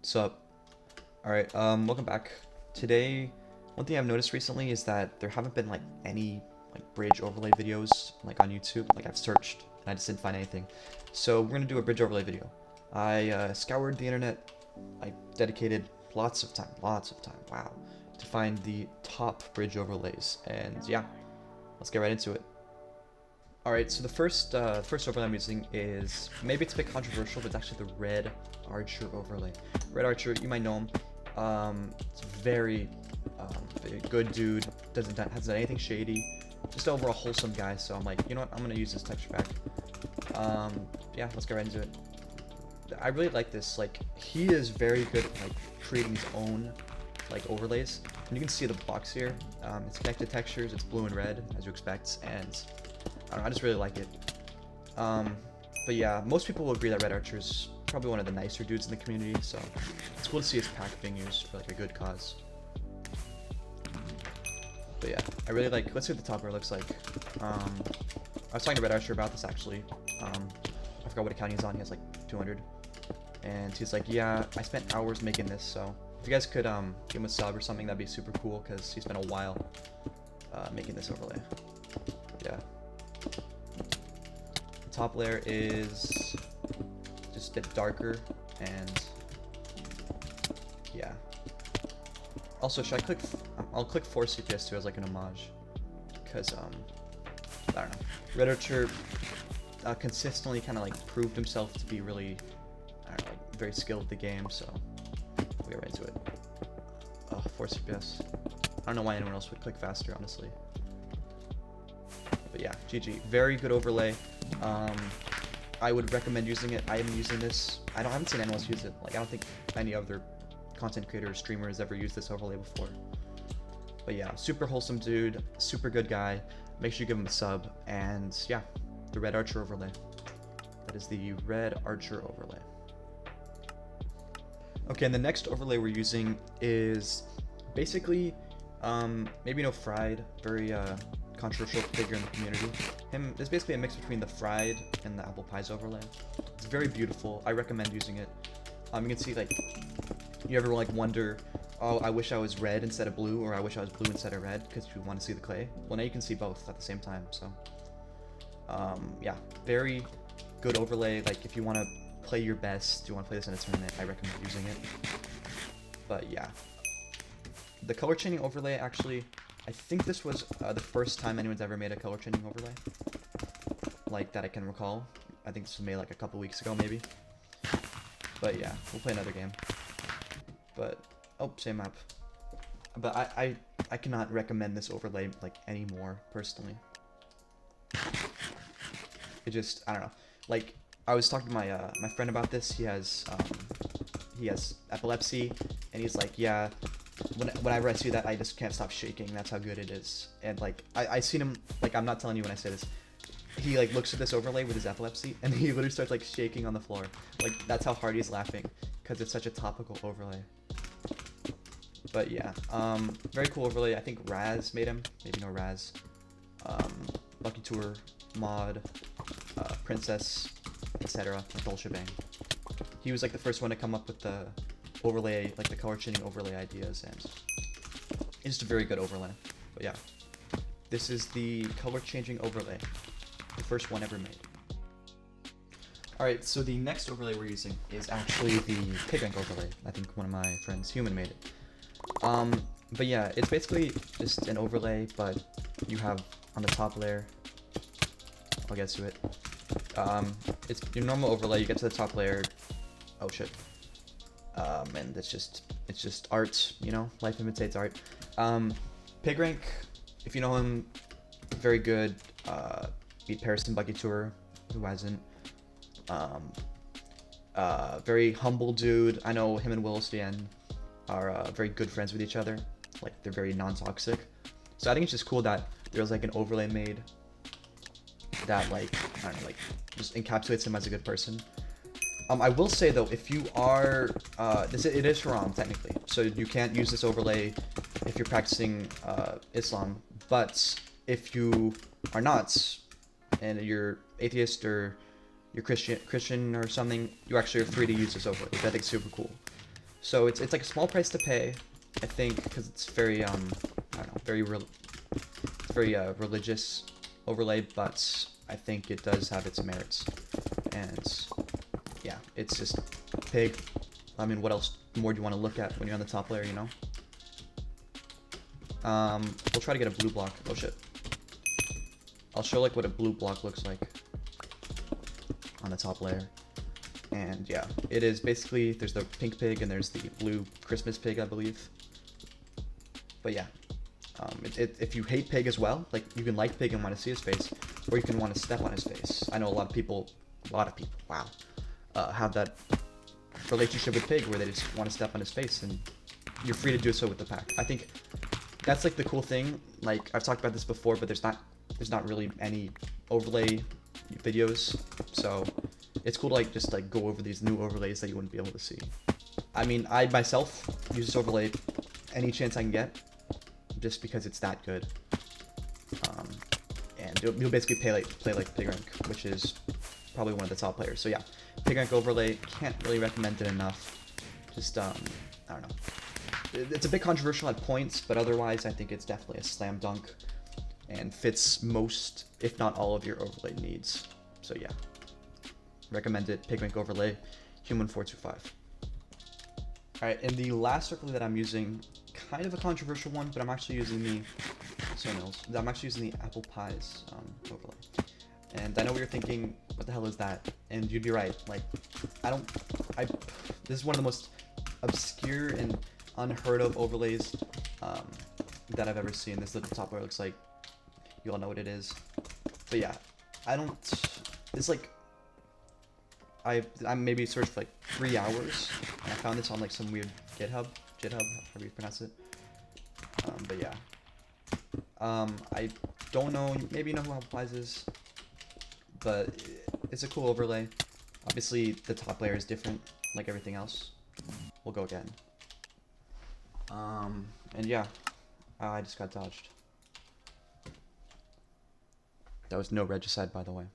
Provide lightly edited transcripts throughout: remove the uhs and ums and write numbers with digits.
Sup? Alright, welcome back. Today, one thing I've noticed recently is that there haven't been any bridge overlay videos on YouTube. I've searched and I just didn't find anything. So we're gonna do a bridge overlay video. I scoured the internet. I dedicated lots of time, wow, to find the top bridge overlays. And yeah, let's get right into it. Alright, so the first overlay I'm using is, maybe it's a bit controversial, but it's actually the Red Archer overlay. Red Archer, you might know him. It's very good dude, hasn't done anything shady, just overall wholesome guy, so I'm like, you know what, I'm gonna use this texture pack. Yeah, let's get right into it. I really like this, he is very good at creating his own overlays. And you can see the box here, it's connected textures, it's blue and red, as you expect, and I don't know, I just really like it. But yeah, most people will agree that Red Archer's probably one of the nicer dudes in the community, so it's cool to see his pack being used for a good cause. But yeah, I really let's see what the top row looks like. I was talking to Red Archer about this actually. I forgot what account he's on, he has 200. And he's like, yeah, I spent hours making this, so if you guys could give him a sub or something, that'd be super cool, because he spent a while making this overlay. Yeah. The top layer is just a bit darker, and yeah. Also, should I click? I'll click 4 CPS too as an homage, because I don't know. Red Archer consistently kind of proved himself to be really, I don't know, very skilled at the game. So we'll get right into it. 4 CPS. I don't know why anyone else would click faster, honestly. But yeah, GG. Very good overlay. I would recommend using it. I am using this. I haven't seen anyone else use it. I don't think any other content creator or streamer has ever used this overlay before. But yeah, super wholesome dude, super good guy. Make sure you give him a sub. And yeah, the Red Archer overlay. That is the Red Archer overlay. Okay, and the next overlay we're using is basically, maybe you know Fried, very controversial figure in the community. It's basically a mix between the Fried and the Apple Pies overlay. It's very beautiful. I recommend using it. You can see you ever wonder, oh, I wish I was red instead of blue, or I wish I was blue instead of red, because you want to see the clay. Well, now you can see both at the same time. So yeah, very good overlay. If you want to play your best, you want to play this in a tournament, I recommend using it. But yeah, the color changing overlay, actually, I think this was the first time anyone's ever made a color changing overlay that I can recall. I think this was made a couple weeks ago, maybe. But yeah, we'll play another game. But oh, same map. But I cannot recommend this overlay anymore personally. It just, I don't know. I was talking to my my friend about this. He has epilepsy, and he's like, yeah, whenever I see that, I just can't stop shaking. That's how good it is. And I seen him, I'm not telling you when I say this, he looks at this overlay with his epilepsy, and he literally starts shaking on the floor. That's how hard he's laughing, because it's such a topical overlay. But yeah, very cool overlay. I think Raz made him. Maybe you know Raz. Lucky Tour, Mod, Princess, etc. The whole shebang. He was the first one to come up with the overlay, the color changing overlay ideas, and it's just a very good overlay. But yeah, this is the color changing overlay, the first one ever made. Alright, so the next overlay we're using is actually the PigRank overlay. I think one of my friends, Human, made it. But yeah, it's basically just an overlay, but you have on the top layer, I'll get to it. It's your normal overlay, you get to the top layer, oh shit. And it's just art, you know, life imitates art. PigRank, if you know him, very good, beat Paris in Lucky Tour, who hasn't. Very humble dude. I know him and Willisdian are very good friends with each other. They're very non-toxic. So I think it's just cool that there's an overlay made that I don't know, just encapsulates him as a good person. I will say though, if you are it is haram technically, so you can't use this overlay if you're practicing Islam. But if you are not, and you're atheist or you're Christian or something, you actually are free to use this overlay, which I think is super cool. So it's like a small price to pay, I think, because it's very I don't know, very religious overlay, but I think it does have its merits. And yeah, it's just Pig. I mean, what else more do you want to look at when you're on the top layer, you know? We'll try to get a blue block. Oh shit. I'll show like what a blue block looks like on the top layer. And yeah, it is basically, there's the pink pig and there's the blue Christmas pig, I believe. But yeah, if you hate Pig as well, like you can like Pig and want to see his face, or you can want to step on his face. I know a lot of people, wow, have that relationship with Pig where they just want to step on his face, and you're free to do so with the pack. I think that's like the cool thing. Like I've talked about this before, but there's not really any overlay videos, so it's cool to like just like go over these new overlays that you wouldn't be able to see. I mean, I myself use this overlay any chance I can get, just because it's that good. And you'll basically play like Pig Rank, which is probably one of the top players. So yeah, Pig Rank overlay, can't really recommend it enough. Just I don't know. It's a bit controversial at points, but otherwise I think it's definitely a slam dunk and fits most, if not all, of your overlay needs. So yeah, recommend it. Pig Rank overlay, Human425. All right, and the last overlay that I'm using, kind of a controversial one, but I'm actually using the I'm actually using the Apple Pies overlay. And I know what you're thinking, what the hell is that? And you'd be right. Like, this is one of the most obscure and unheard of overlays that I've ever seen. This little top layer looks like, you all know what it is. But yeah, it's like, I maybe searched for like 3 hours, and I found this on like some weird GitHub, however you pronounce it. But yeah, I don't know, maybe you know who Apple Pies is, but it's a cool overlay. Obviously, the top layer is different, like everything else. We'll go again. And yeah, I just got dodged. That was no regicide, by the way.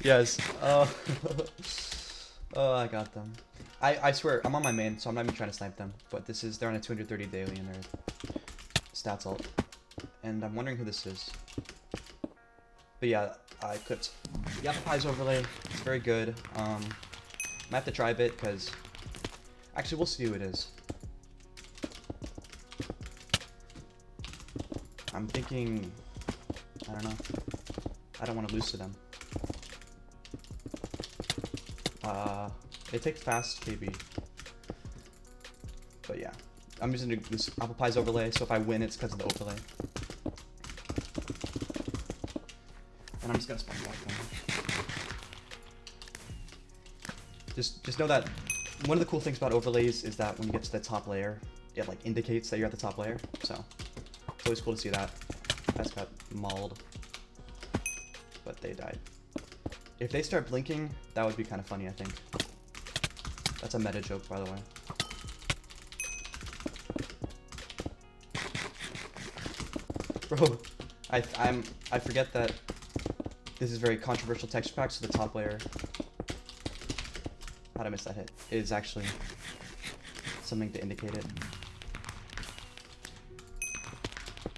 Yes. Oh, I got them. I swear, I'm on my main, so I'm not even trying to snipe them. But they're on a 230 daily in their stats alt. And I'm wondering who this is. But yeah, I clipped the Apple Pies overlay. It's very good. Might have to try a bit, because... Actually, we'll see who it is. I'm thinking... I don't know. I don't want to lose to them. They take fast KB. But yeah, I'm using this Apple Pies overlay, so if I win, it's because of the overlay. And I'm just gonna spawn block them. Just know that one of the cool things about overlays is that when you get to the top layer, it like indicates that you're at the top layer. So it's always cool to see that. That's got mauled, but they died. If they start blinking, that would be kind of funny, I think. That's a meta joke, by the way. Bro, I forget that this is very controversial texture pack, so the top layer, how'd I miss that hit? It is actually something to indicate it.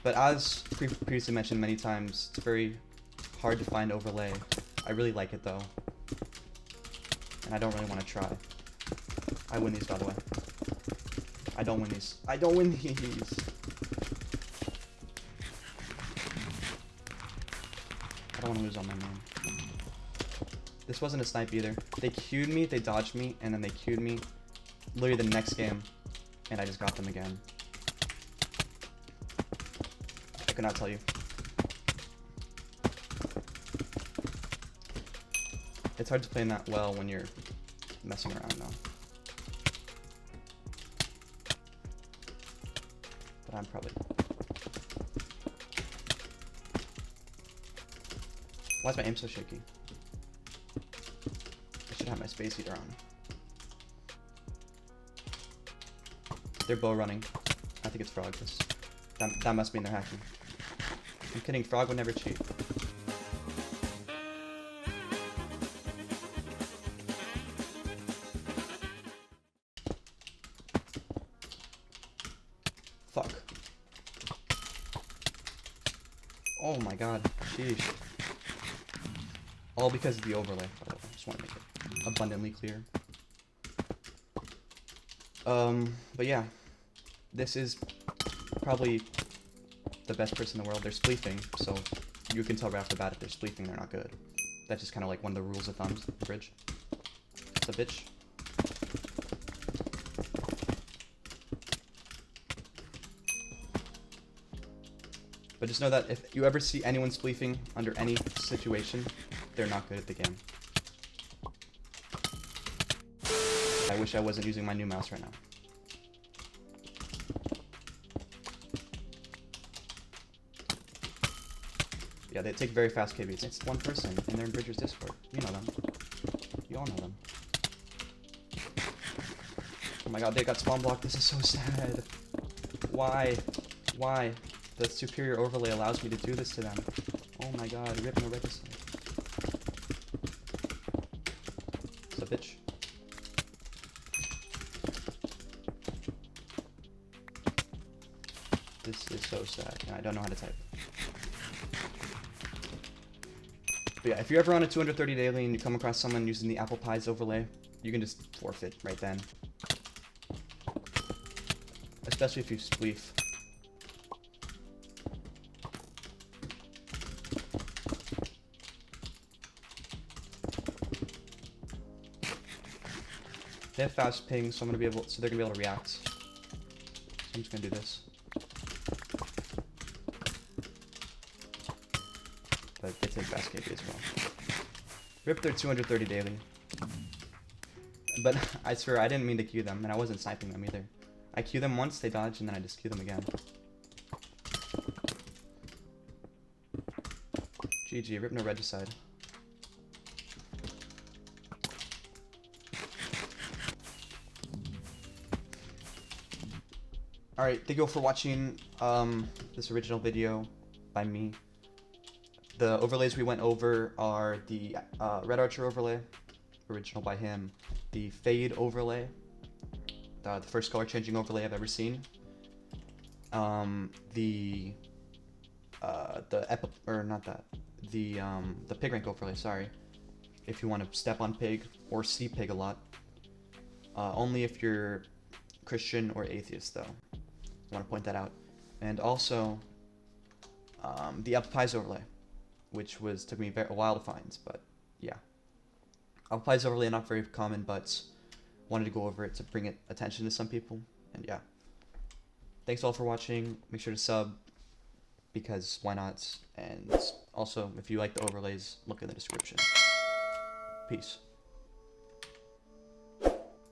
But as previously mentioned many times, it's very hard to find overlay. I really like it though, and I don't really want to try. I win these, by the way. I don't win these. I don't win these. I don't want to lose on my man. This wasn't a snipe either. They queued me, they dodged me, and then they queued me literally the next game, and I just got them again. I could not tell you. It's hard to play that well when you're messing around now. But I'm probably... Why is my aim so shaky? I should have my space heater on. They're bow running. I think it's Frog. That must mean they're hacking. I'm kidding, Frog would never cheat. Fuck. Oh my god. Sheesh. All because of the overlay, by the way. I just want to make it abundantly clear. But yeah. This is probably the best person in the world. They're spleefing, so you can tell right off the bat if they're spleefing, they're not good. That's just kind of like one of the rules of thumbs. Bridge. It's a bitch. But just know that if you ever see anyone spleefing under any situation, they're not good at the game. I wish I wasn't using my new mouse right now. Yeah, they take very fast KBs. It's one person, and they're in Bridger's Discord. You know them. You all know them. Oh my god, they got spawn blocked. This is so sad. Why? Why? The superior overlay allows me to do this to them. Oh my god, rip no regicide. It's a bitch. This is so sad, and I don't know how to type. But yeah, if you're ever on a 230 daily and you come across someone using the Apple Pies overlay, you can just forfeit right then. Especially if you spleef. They have fast ping, so they're gonna be able to react. So I'm just gonna do this. But they take fast KP as well. Rip their 230 daily. But I swear I didn't mean to queue them, and I wasn't sniping them either. I queue them once, they dodge, and then I just queue them again. GG, rip no regicide. Alright, thank you all for watching this original video by me. The overlays we went over are the Red Archer overlay, original by him, the Fade overlay, the first color changing overlay I've ever seen, the Pig Rank overlay, sorry, if you want to step on Pig or see Pig a lot, only if you're Christian or atheist though. I want to point that out. And also the Apple Pies overlay, which took me a while to find, but yeah. Apple Pies overlay not very common, but wanted to go over it to bring attention to some people, and yeah. Thanks all for watching. Make sure to sub, because why not? And also, if you like the overlays, look in the description. Peace.